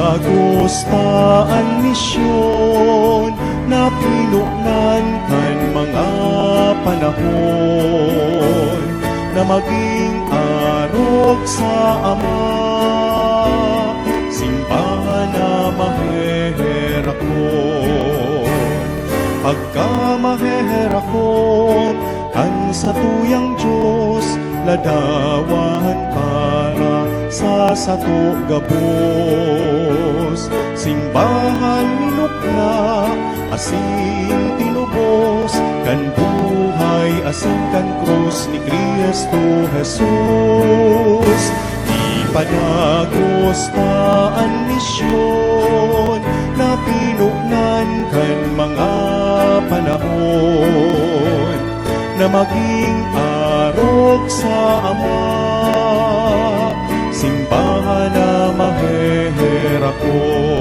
Ipadagustaan misyon na pinuknan kan mga panahon na maging arog sa Ama, simbahan na maheherakon. Pagka maheherakon kan sa tuyang Diyos, ladawan para sa sato gabos. Simbahan minukna asin tinubos kan buhay asin kan krus ni Kristo Jesus. Ipadagustaan misyon na pinuknan kan mga panahon na maging arog sa Ama, simbahan na maheherakon.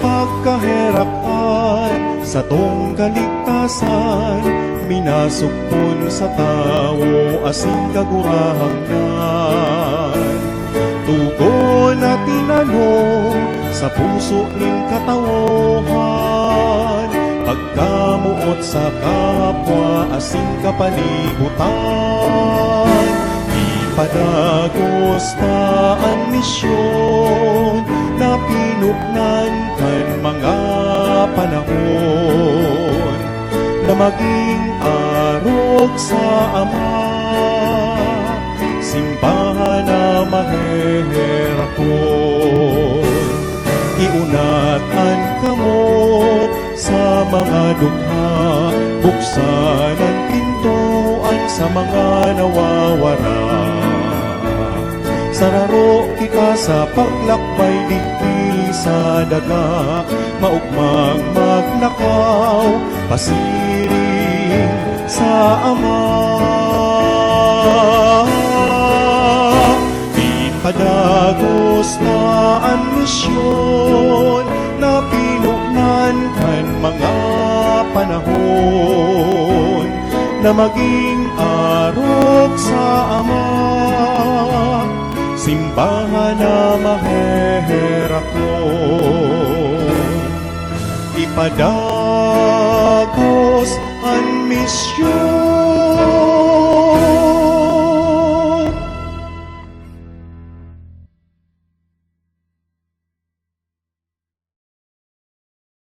Pagkaherakan sa tong kaligtasan, minasukpon sa tao asing kagurahangan. Tugon na tinanong sa puso ning katawhan, pagkamuot sa kapwa asing kapalibutan. Ipadagustaan misyon na pinuknan kan mga panahon na maging arog sa Ama, simbahan na maheherakon. Iunatan kamo sa mga dugha, buksan ang pintuan sa mga nawawara. Sararo kita sa paglakbay digdi sa daga, maugmang magnakaw, pasiring sa Ama. Ipadagustaan misyon na pinuknan kan mga panahon na maging arog sa Ama, simbahan na maheherakon. Ipadagos ang misyon